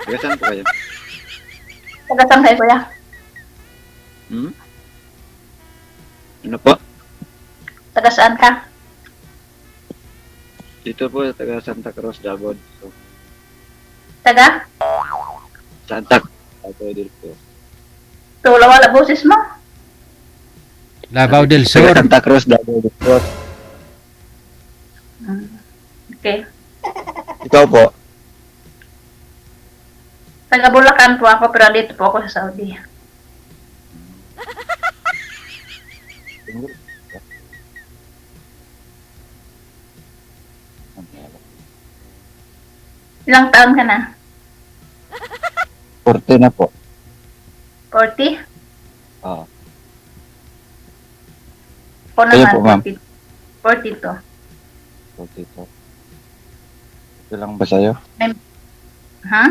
Taga saan po kayo? Taga saan kayo, kuya? Hmm? Ano po? Taga saan ka? Dito po, taga Santa Cruz, Davao. So, Taga? Santa Davao dito. Tula wala boses mo? Davao del Taga Sur. Santa Cruz, Davao dito. Hmm. Okay. Ikaw po? Taga Bulacan po ako, pero dito po ako sa Saudi. Ilang taon ka na? 40 na po. 40? Ah, O Kayo naman, po, ma'am. 42. 40 po. Okay lang ba sa'yo? Ha?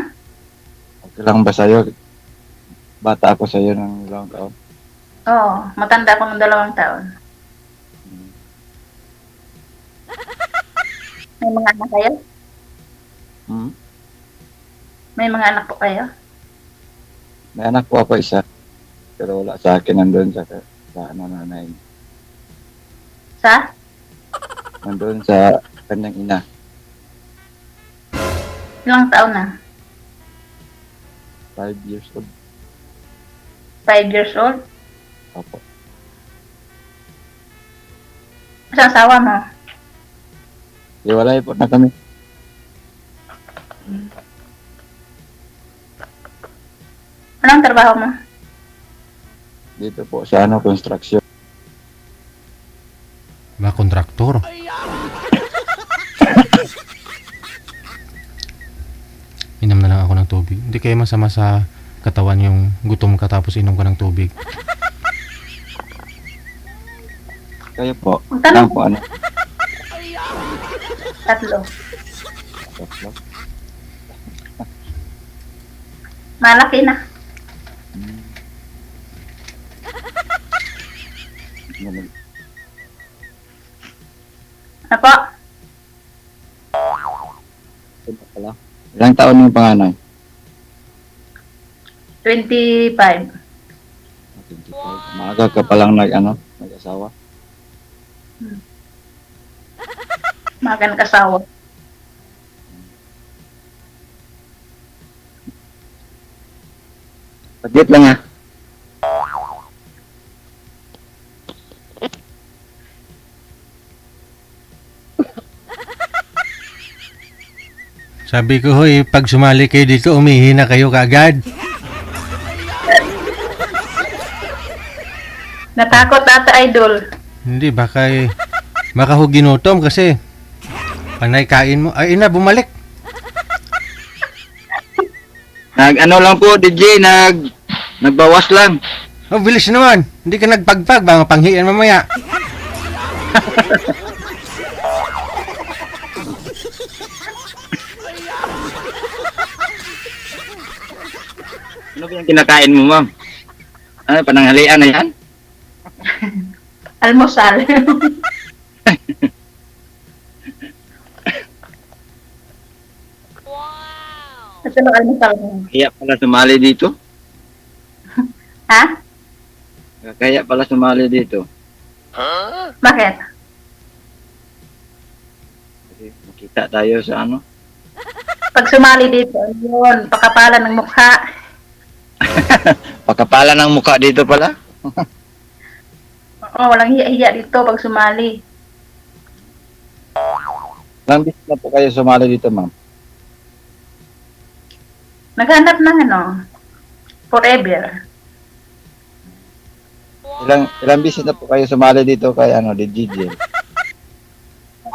Okay lang ba sa'yo? Bata ako sa'yo ng ilang taon. Oo, matanda ako ng 2 taon. May mga anak kayo? Hmm? May mga anak po kayo? May anak po ako isa. Pero wala sa akin, nandun sa nanay. Sa? Nandun sa kanyang ina. Ilang taon na? 5 years old. 5 years old? Opo. Saan asawa mo? Iwalay po na kami. Anong trabaho mo? Dito po sa construction. Mga kontraktor. Inom na lang ako ng tubig. Hindi kayo masama sa katawan yung gutom ka tapos inom ka ng tubig. Kayo po. Ang tanong Lang po ano? 3. Tatlo. Malaki na. Hmm. Ganun. Ano po? Ano pala? Ilang taon yung panganay? 25. 25. Maaga ka palang nag-asawa. Magan kasawa. Pagit lang ha. Sabi ko, hoy, pag sumali kayo dito, umihi na kayo kaagad. Natakot ata, idol. Hindi, baka ho ginutom kasi pag naikain mo, ay ina, bumalik. Ano lang po, DJ, nagbawas lang. Oh, bilis naman. Hindi ka nagpagpag, baka panghiyan mamaya. Ano ba yung kinakain mo, ma'am? Ano, pananghalian na yan? Almusal. Ito lang almusal mo. Kaya pala sumali dito? Ha? Kaya pala sumali dito? Bakit? Kasi makita tayo sa ano? Pag sumali dito, yun, pakapalan ng mukha. Pagkapala ng mukha dito pala? Oo, walang hiya-hiya dito pag sumali. Ilang beses na po kayo sumali dito, ma'am? Naghanap ng forever. Ilang beses na po kayo sumali dito kay DJ?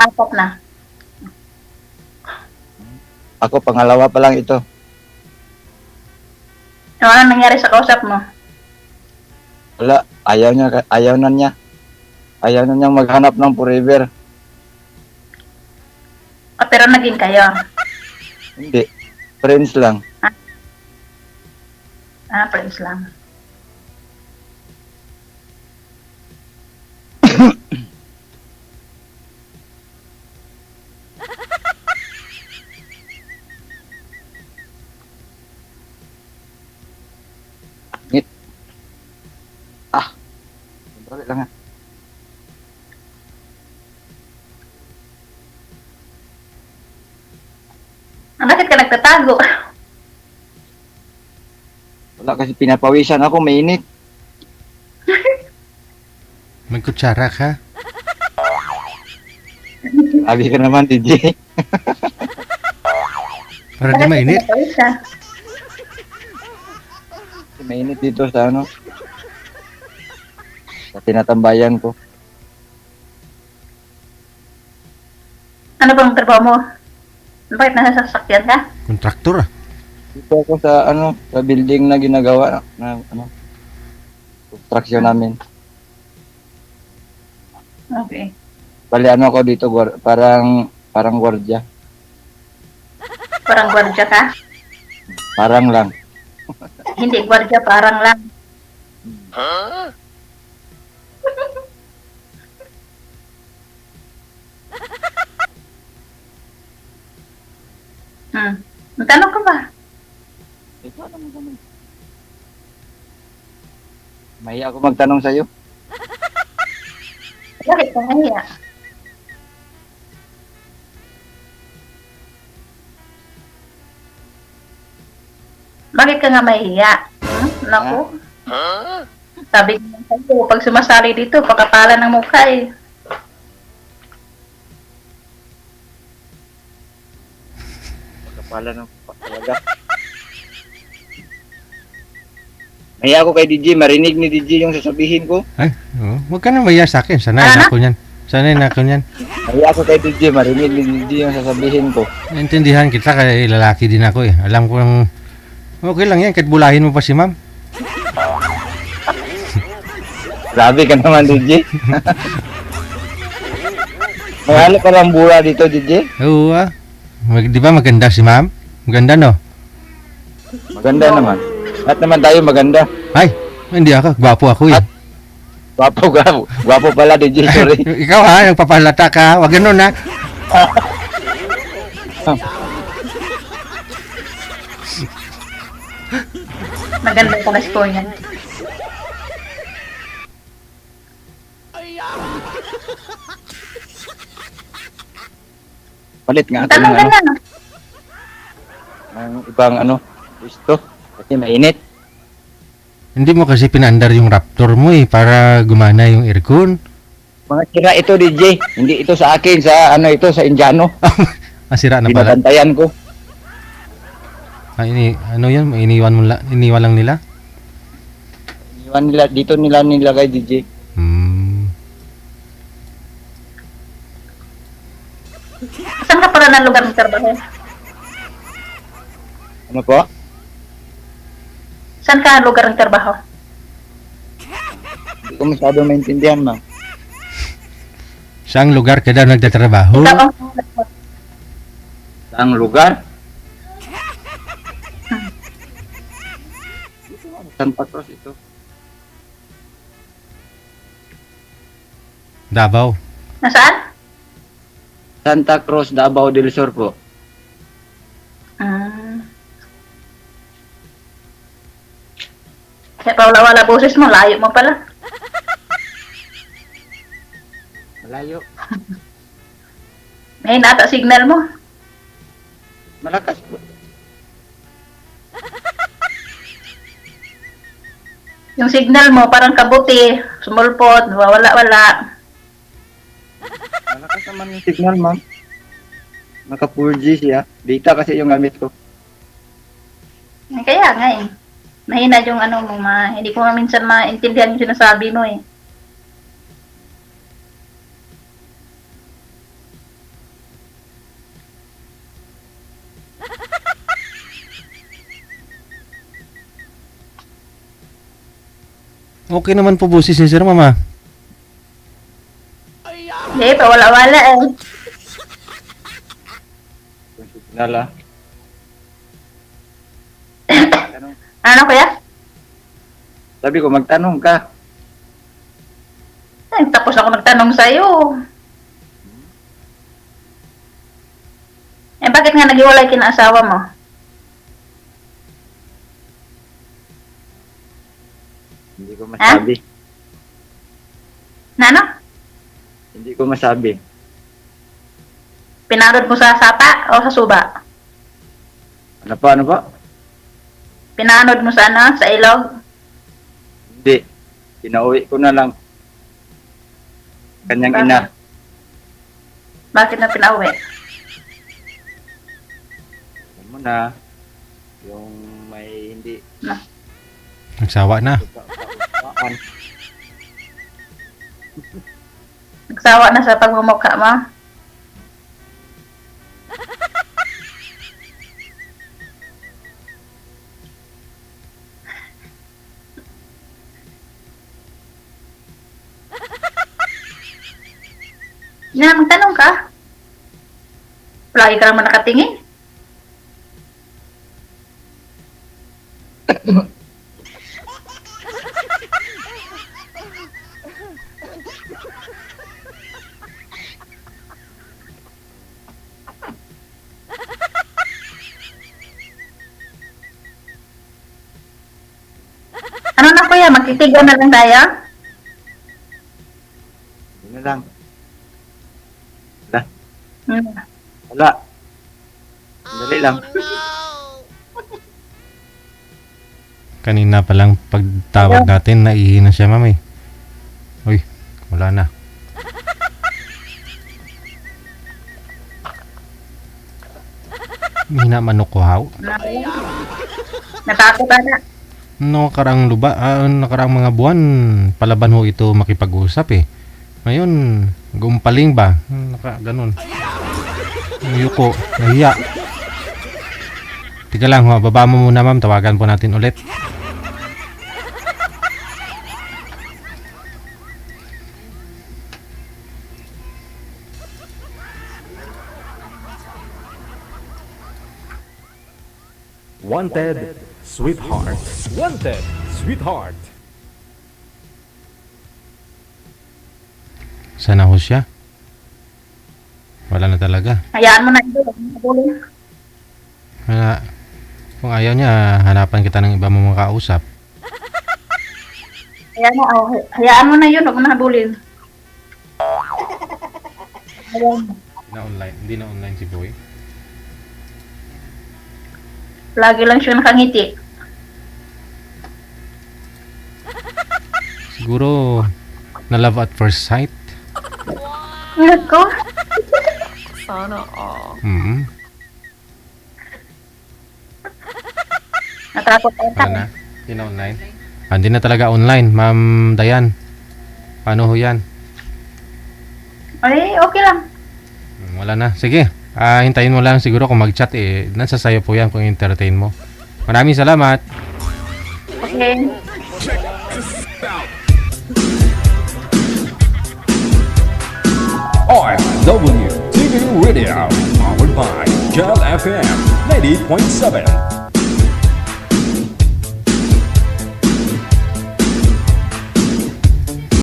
4 na. Ako, pangalawa pa lang ito. Ano nangyari sa kausap mo? Wala, ayaw na niya. Ayaw na niyang maghanap ng forever. O, pero naging kayo. Hindi, friends lang. Friends lang. nagtatago? Wala kasi pinapawisan ako, mainit. May kutsara ka. Sabi ka naman, DJ. Para di mainit. Pinapawis ka? Mainit dito sa ano. Sa tinatambayan ko. Ano bang trabaho mo? Bakit nasa sasakyan ka? Kontraktor ah. Dito ako sa ano, sa building na ginagawa na ano, construction namin. Okay. Bali ano ako dito, parang gwardiya. Parang gwardya ka? Parang lang. Hindi gwardya, parang lang. Magtanong ka ba? Ikaw ano magtanong? Mahiya ako magtanong sa'yo. Bakit ka nahiya? Bakit ka nga mahiya? Naku. Sabi ko nga sa'yo, pag sumasali dito, pakapala ng mukha eh. Pagkapala ng talaga. Mahiya ako kay DJ, marinig ni DJ yung sasabihin ko. Ay, oh, huwag ka na maya sa akin. Sanay na ako niyan. Sanay na ako niyan. Mahiya ako kay DJ, marinig ni DJ yung sasabihin ko. Naintindihan kita kaya lalaki din ako eh. Alam ko lang, okay lang yan kahit bulahin mo pa si ma'am. Grabe ka naman, DJ. Mahalo ka lang bura dito, DJ. Oo ah. Di ba maganda si ma'am? Maganda no? Maganda naman. At naman tayo maganda. Ay, hindi ako. Gwapo ako eh. Gwapo ka. Gwapo pala, DJ. Sorry. Ikaw ha, nagpapalata ka. Wag ganun ha. Maganda pala score niya. Palit nga ako Tanong ng ka ano, na. ng ibang ano, gusto. Kasi mainit. Hindi mo kasi pinandar yung Raptor mo eh para gumana yung aircon. Mga sira ito, DJ. Hindi ito sa akin, sa ano ito, sa Indiano. Masira na pala. Binabantayan ko. Ah, ano yan? Iniwan lang nila? Iniwan nila, dito nila nilagay, DJ. Saan ka pala ng lugar ng trabaho? Ano po? Saan ka ang lugar ng trabaho? Hindi ko masyado maintindihan, ma'am. Saang lugar ka daw nagtatrabaho? Ikaw ang Saang lugar? Santa Cruz ito. Davao. Nasaan? Santa Cruz, Davao del Sur po. Kaya pa wala boses mo, layo mo pala. Malayo. May nata signal mo. Malakas po. Yung signal mo parang kabuti, sumulpot, wala. Malakas naman yung signal, ma'am. Naka 4G siya. Data kasi yung gamit ko. Kaya nga eh. Mahina yung ano mo, hindi ko minsan maintindihan yung sinasabi mo eh. Okay naman po boses ni Sir Mama. Hindi pa, wala eh. Yung signal, ah. Ano kaya? Sabi ko, magtanong ka. Tapos ako nagtanong sa'yo. Eh bakit nga naghiwalay kina asawa mo? Hindi ko masabi. Ano? Hindi ko masabi. Pinarod mo sa sapa o sa suba? Ano pa, ano pa? Pinanod mo sana sa ilog? Hindi. Pinauwi ko na lang. Kanyang ina. Bakit na pinauwi? Alam mo na. Yung may hindi. Nagsawa na. Pagkakausapan. Nagsawa na sa pagmumukha mo? Na, magtanong ka. Lagi ka naman nakatingin. Ano na kuya, magtitigan na lang tayo? Yun na lang. Hmm. Wala. Dali lang. Kanina pa lang pagtawag natin, naihi na siya, mami. Uy, wala na. Mina manok ko, haw. Natakot ka na. Nakaraang mga buwan, palaban ho ito makipag-usap eh. Ngayon, gumpaling ba? Ganun. Yuko, nahiya. Tika lang, baba mo muna ma'am, tawagan po natin ulit. Wanted, sweetheart. Wanted, sweetheart. Sana ho siya? Wala na talaga. Hayaan mo na ito. Habulin. Wala. Kung ayaw niya, hanapan kita ng iba mong makausap. Hayaan mo na yun. Huwag mo na habulin. Hayaan mo. Hindi na online si Boy. Lagi lang siya nakangiti. Siguro, na love at first sight. Ingat ko. Mm-hmm. Natakot ka Wala na. Hindi na online. Hindi na talaga online, Ma'am Dayan. Paano ho yan? Ay, okay lang. Wala na. Sige. Hintayin mo lang siguro kung mag-chat eh. Nasa sayo po yan kung entertain mo. Maraming salamat. Okay. RW TV Radio, powered by Gel FM 90.7.